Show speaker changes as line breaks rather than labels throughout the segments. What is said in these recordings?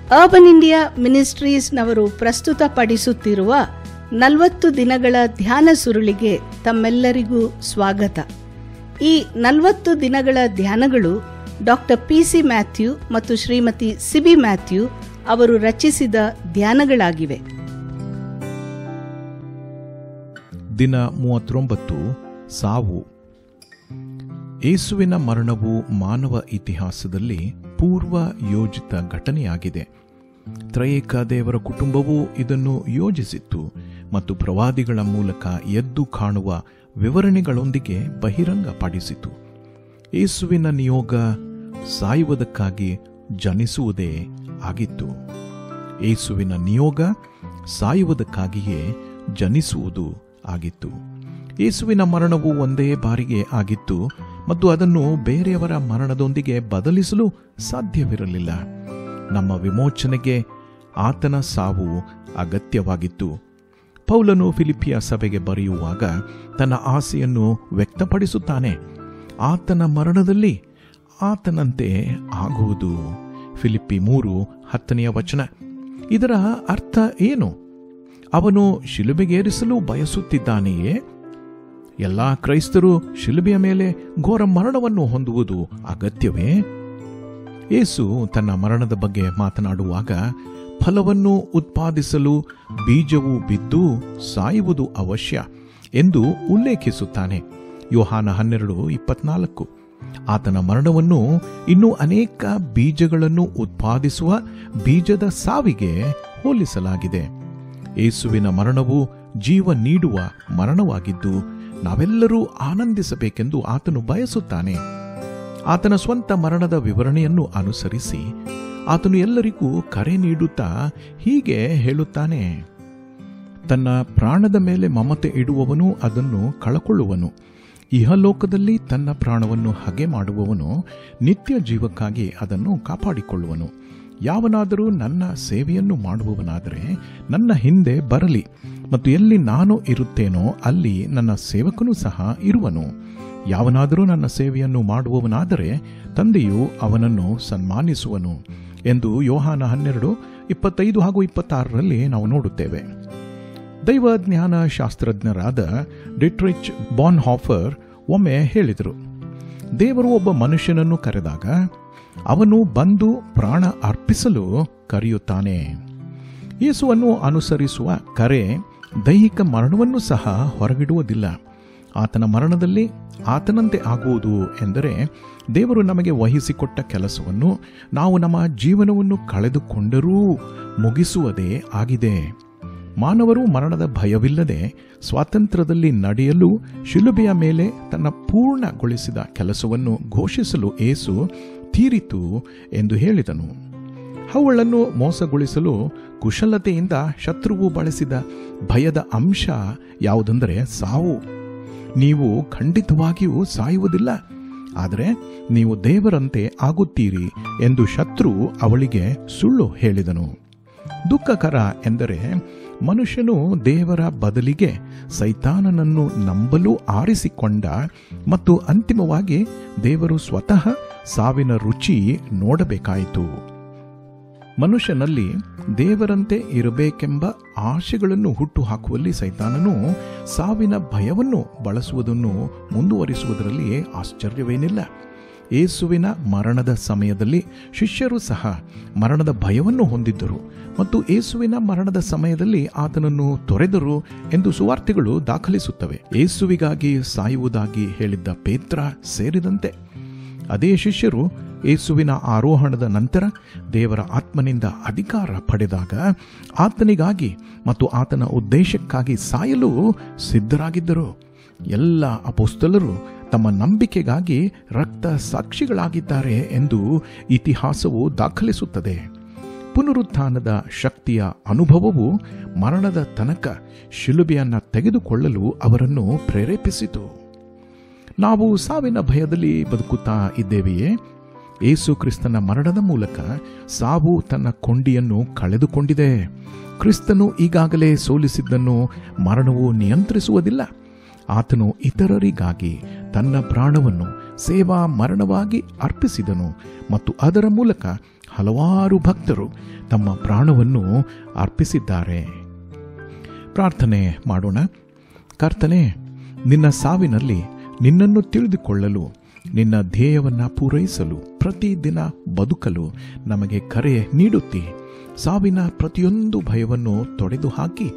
Urban India ಮಿನಿಸ್ಟ್ರೀಸ್ನವರು ಪ್ರಸ್ತುತಪಡಿಸುತ್ತಿರುವ 40 ದಿನಗಳ ಧ್ಯಾನ ಸುರುಳಿಗೆ ತಮ್ಮೆಲ್ಲರಿಗೂ ಸ್ವಾಗತ. ಈ 40 ದಿನಗಳ ಧ್ಯಾನಗಳು ಡಾಕ್ಟರ್ PC ಮ್ಯಾಥ್ಯೂ ಮತ್ತು ಶ್ರೀಮತಿ ಸಿಬಿ ಮ್ಯಾಥ್ಯೂ ಅವರು ರಚಿಸಿದ ಧ್ಯಾನಗಳಾಗಿವೆ.
ದಿನ 39 ಸಾವು. ಯೇಸುವಿನ ಮರಣವು ಮಾನವ ಇತಿಹಾಸದಲ್ಲಿ ಪೂರ್ವ ಯೋಜಿತ ಘಟನೆಯಾಗಿದೆ. ತ್ರಯೇಕ ದೇವರ ಕುಟುಂಬವು ಇದನ್ನು ಯೋಜಿಸಿತ್ತು ಮತ್ತು ಪ್ರವಾದಿಗಳ ಮೂಲಕ ಎದ್ದು ಕಾಣುವ ವಿವರಣೆಗಳೊಂದಿಗೆ ಬಹಿರಂಗಪಡಿಸಿತು. ಯೇಸುವಿನ ನಿಯೋಗ ಸಾಯುವುದಕ್ಕಾಗಿ ಜನಿಸುವುದೇ ಆಗಿತ್ತು. ಯೇಸುವಿನ ನಿಯೋಗ ಸಾಯುವುದಕ್ಕಾಗಿಯೇ ಜನಿಸುವುದು ಆಗಿತ್ತು. ಯೇಸುವಿನ ಮರಣವು ಒಂದೇ ಬಾರಿಗೆ ಆಗಿತ್ತು ಮತ್ತು ಅದನ್ನು ಬೇರೆಯವರ ಮರಣದೊಂದಿಗೆ ಬದಲಿಸಲು ಸಾಧ್ಯವಿರಲಿಲ್ಲ. ನಮ್ಮ ವಿಮೋಚನೆಗೆ ಆತನ ಸಾವು ಅಗತ್ಯವಾಗಿತ್ತು. ಪೌಲನು ಫಿಲಿಪ್ಪಿಯ ಸಭೆಗೆ ಬರೆಯುವಾಗ ತನ್ನ ಆಸೆಯನ್ನು ವ್ಯಕ್ತಪಡಿಸುತ್ತಾನೆ. ಆತನ ಮರಣದಲ್ಲಿ ಆತನಂತೆ ಆಗುವುದು. ಫಿಲಿಪ್ಪಿ 3:10. ಇದರ ಅರ್ಥ ಏನು? ಅವನು ಶಿಲುಬೆಗೇರಿಸಲು ಬಯಸುತ್ತಿದ್ದಾನೆಯೇ? ಎಲ್ಲ ಕ್ರೈಸ್ತರು ಶಿಲುಬೆಯ ಮೇಲೆ ಘೋರ ಮರಣವನ್ನು ಹೊಂದುವುದು ಅಗತ್ಯವೇ? ಯೇಸು ತನ್ನ ಮರಣದ ಬಗ್ಗೆ ಮಾತನಾಡುವಾಗ ಫಲವನ್ನು ಉತ್ಪಾದಿಸಲು ಬೀಜವು ಬಿದ್ದು ಸಾಯುವುದು ಅವಶ್ಯ ಎಂದು ಉಲ್ಲೇಖಿಸುತ್ತಾನೆ. ಯೋಹಾನ 12:24. ಆತನ ಮರಣವನ್ನು ಇನ್ನೂ ಅನೇಕ ಬೀಜಗಳನ್ನು ಉತ್ಪಾದಿಸುವ ಬೀಜದ ಸಾವಿಗೆ ಹೋಲಿಸಲಾಗಿದೆ. ಯೇಸುವಿನ ಮರಣವು ಜೀವ ನೀಡುವ ಮರಣವಾಗಿದ್ದು ನಾವೆಲ್ಲರೂ ಆನಂದಿಸಬೇಕೆಂದು ಆತನು ಬಯಸುತ್ತಾನೆ. ಆತನ ಸ್ವಂತ ಮರಣದ ವಿವರಣೆಯನ್ನು ಅನುಸರಿಸಿ ಆತನು ಎಲ್ಲರಿಗೂ ಕರೆ ನೀಡುತ್ತಾ ಹೀಗೆ ಹೇಳುತ್ತಾನೆ: ತನ್ನ ಪ್ರಾಣದ ಮೇಲೆ ಮಮತೆ ಇಡುವವನು ಅದನ್ನು ಕಳಕೊಳ್ಳುವನು. ಇಹಲೋಕದಲ್ಲಿ ತನ್ನ ಪ್ರಾಣವನ್ನು ಹಗೆ ಮಾಡುವವನು ನಿತ್ಯ ಜೀವಕ್ಕಾಗಿ ಅದನ್ನು ಕಾಪಾಡಿಕೊಳ್ಳುವನು. ಯಾವನಾದರೂ ನನ್ನ ಸೇವೆಯನ್ನು ಮಾಡುವವನಾದರೆ ನನ್ನ ಹಿಂದೆ ಬರಲಿ, ಮತ್ತು ಎಲ್ಲಿ ನಾನು ಇರುತ್ತೇನೋ ಅಲ್ಲಿ ನನ್ನ ಸೇವಕನೂ ಸಹ ಇರುವನು. ಯಾವನಾದರೂ ನನ್ನ ಸೇವೆಯನ್ನು ಮಾಡುವವನಾದರೆ ತಂದೆಯು ಅವನನ್ನು ಸನ್ಮಾನಿಸುವನು ಎಂದು ಯೋಹಾನ 12:25 ಹಾಗೂ 26 ನಾವು ನೋಡುತ್ತೇವೆ. ದೈವಜ್ಞಾನ ಶಾಸ್ತ್ರಜ್ಞರಾದ ಡಿಟ್ರಿಚ್ ಬಾನ್ಹಾಫರ್ ಒಮ್ಮೆ ಹೇಳಿದರು, ದೇವರು ಒಬ್ಬ ಮನುಷ್ಯನನ್ನು ಕರೆದಾಗ ಅವನು ಬಂದು ಪ್ರಾಣ ಅರ್ಪಿಸಲು ಕರೆಯುತ್ತಾನೆ. ಯೇಸುವನ್ನು ಅನುಸರಿಸುವ ಕರೆ ದೈಹಿಕ ಮರಣವನ್ನು ಸಹ ಹೊರಗಿಡುವುದಿಲ್ಲ. ಆತನ ಮರಣದಲ್ಲಿ ಆತನಂತೆ ಆಗುವುದು ಎಂದರೆ ದೇವರು ನಮಗೆ ವಹಿಸಿಕೊಟ್ಟ ಕೆಲಸವನ್ನು ನಾವು ನಮ್ಮ ಜೀವನವನ್ನು ಕಳೆದುಕೊಂಡರೂ ಮುಗಿಸುವುದೇ ಆಗಿದೆ. ಮಾನವರು ಮರಣದ ಭಯವಿಲ್ಲದೆ ಸ್ವಾತಂತ್ರ್ಯದಲ್ಲಿ ನಡೆಯಲು ಶಿಲುಬೆಯ ಮೇಲೆ ತನ್ನ ಪೂರ್ಣಗೊಳಿಸಿದ ಕೆಲಸವನ್ನು ಘೋಷಿಸಲು ಯೇಸು ತೀರಿತು ಎಂದು ಹೇಳಿದನು. ಅವುಗಳನ್ನು ಮೋಸಗೊಳಿಸಲು ಕುಶಲತೆಯಿಂದ ಶತ್ರುವು ಬಳಸಿದ ಭಯದ ಅಂಶ ಯಾವುದೆಂದರೆ ಸಾವು. ನೀವು ಖಂಡಿತವಾಗಿಯೂ ಸಾಯುವುದಿಲ್ಲ, ಆದರೆ ನೀವು ದೇವರಂತೆ ಆಗುತ್ತೀರಿ ಎಂದು ಶತ್ರು ಅವಳಿಗೆ ಸುಳ್ಳು ಹೇಳಿದನು. ದುಃಖಕರ ಎಂದರೆ ಮನುಷ್ಯನು ದೇವರ ಬದಲಿಗೆ ಸೈತಾನನನ್ನು ನಂಬಲು ಆರಿಸಿಕೊಂಡ ಮತ್ತು ಅಂತಿಮವಾಗಿ ದೇವರು ಸ್ವತಃ ಸಾವಿನ ರುಚಿ ನೋಡಬೇಕಾಯಿತು. ಮನುಷ್ಯನಲ್ಲಿ ದೇವರಂತೆ ಇರಬೇಕೆಂಬ ಆಶೆಗಳನ್ನು ಹುಟ್ಟುಹಾಕುವಲ್ಲಿ ಸೈತಾನನು ಸಾವಿನ ಭಯವನ್ನು ಬಳಸುವುದನ್ನು ಮುಂದುವರಿಸುವುದರಲ್ಲಿ ಆಶ್ಚರ್ಯವೇನಿಲ್ಲ. ಯೇಸುವಿನ ಮರಣದ ಸಮಯದಲ್ಲಿ ಶಿಷ್ಯರು ಸಹ ಮರಣದ ಭಯವನ್ನು ಹೊಂದಿದ್ದರು ಮತ್ತು ಯೇಸುವಿನ ಮರಣದ ಸಮಯದಲ್ಲಿ ಆತನನ್ನು ತೊರೆದರು ಎಂದು ಸುವಾರ್ತೆಗಳು ದಾಖಲಿಸುತ್ತವೆ. ಯೇಸುವಿಗಾಗಿ ಸಾಯುವುದಾಗಿ ಹೇಳಿದ್ದ ಪೇತ್ರ ಸೇರಿದಂತೆ ಅದೇ ಶಿಷ್ಯರು ಯೇಸುವಿನ ಆರೋಹಣದ ನಂತರ ದೇವರ ಆತ್ಮನಿಂದ ಅಧಿಕಾರ ಪಡೆದಾಗ ಆತನಿಗಾಗಿ ಮತ್ತು ಆತನ ಉದ್ದೇಶಕ್ಕಾಗಿ ಸಾಯಲು ಸಿದ್ಧರಾಗಿದ್ದರು. ಎಲ್ಲ ಅಪೊಸ್ತಲರು ತಮ್ಮ ನಂಬಿಕೆಗಾಗಿ ರಕ್ತ ಸಾಕ್ಷಿಗಳಾಗಿದ್ದಾರೆ ಎಂದು ಇತಿಹಾಸವು ದಾಖಲಿಸುತ್ತದೆ. ಪುನರುತ್ಥಾನದ ಶಕ್ತಿಯ ಅನುಭವವು ಮರಣದ ತನಕ ಶಿಲುಬೆಯನ್ನು ತೆಗೆದುಕೊಳ್ಳಲು ಅವರನ್ನು ಪ್ರೇರೇಪಿಸಿತು. ನಾವು ಸಾವಿನ ಭಯದಲ್ಲಿ ಬದುಕುತ್ತಾ ಇದ್ದೇವೆಯೇ? ಯೇಸು ಕ್ರಿಸ್ತನ ಮರಣದ ಮೂಲಕ ಸಾವು ತನ್ನ ಕೊಂಡಿಯನ್ನು ಕಳೆದುಕೊಂಡಿದೆ. ಕ್ರಿಸ್ತನು ಈಗಾಗಲೇ ಸೋಲಿಸಿದ್ದನ್ನು ಮರಣವು ನಿಯಂತ್ರಿಸುವುದಿಲ್ಲ. ಆತನು ಇತರರಿಗಾಗಿ ತನ್ನ ಪ್ರಾಣವನ್ನು ಸೇವಾ ಮರಣವಾಗಿ ಅರ್ಪಿಸಿದನು ಮತ್ತು ಅದರ ಮೂಲಕ ಹಲವಾರು ಭಕ್ತರು ತಮ್ಮ ಪ್ರಾಣವನ್ನು ಅರ್ಪಿಸಿದ್ದಾರೆ. ಪ್ರಾರ್ಥನೆ ಮಾಡೋಣ. ಕರ್ತನೇ, ನಿನ್ನ ಸಾವಿನಲ್ಲಿ ನಿನ್ನನ್ನು ತಿಳಿದುಕೊಳ್ಳಲು, ನಿನ್ನ ಧ್ಯೇಯವನ್ನು ಪೂರೈಸಲು, ಪ್ರತಿದಿನ ಬದುಕಲು ನಮಗೆ ಕರೆ ನೀಡುತ್ತಿ. ಸಾವಿನ ಪ್ರತಿಯೊಂದು ಭಯವನ್ನು ತೊಡೆದು ಹಾಕಿ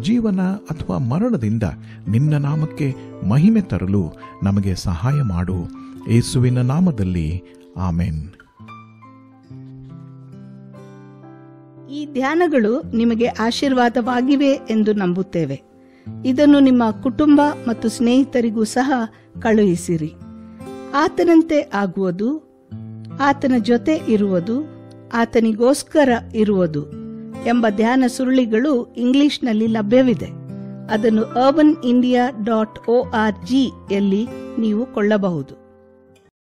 ಜೀವನ ಅಥವಾ ಮರಣದಿಂದ ನಿನ್ನ ನಾಮಕ್ಕೆ ಮಹಿಮೆ ತರಲು ನಮಗೆ ಸಹಾಯ ಮಾಡು. ಯೇಸುವಿನ ನಾಮದಲ್ಲಿ ಆಮೆನ್.
ಈ ಧ್ಯಾನಗಳು ನಿಮಗೆ ಆಶೀರ್ವಾದವಾಗಿವೆ ಎಂದು ನಂಬುತ್ತೇವೆ. ಇದನ್ನು ನಿಮ್ಮ ಕುಟುಂಬ ಮತ್ತು ಸ್ನೇಹಿತರಿಗೂ ಸಹ ಕಳುಹಿಸಿರಿ. ಆತನಂತೆ ಆಗುವುದು, ಆತನ ಜೊತೆ ಇರುವುದು, ಆತನಿಗೋಸ್ಕರ ಇರುವುದು ಎಂಬ ಧ್ಯಾನ ಸುರುಳಿಗಳು ಇಂಗ್ಲಿಷ್ನಲ್ಲಿ ಲಭ್ಯವಿದೆ. ಅದನ್ನು urbanindia.org ಯಲ್ಲಿ ನೀವು ಕೊಳ್ಳಬಹುದು.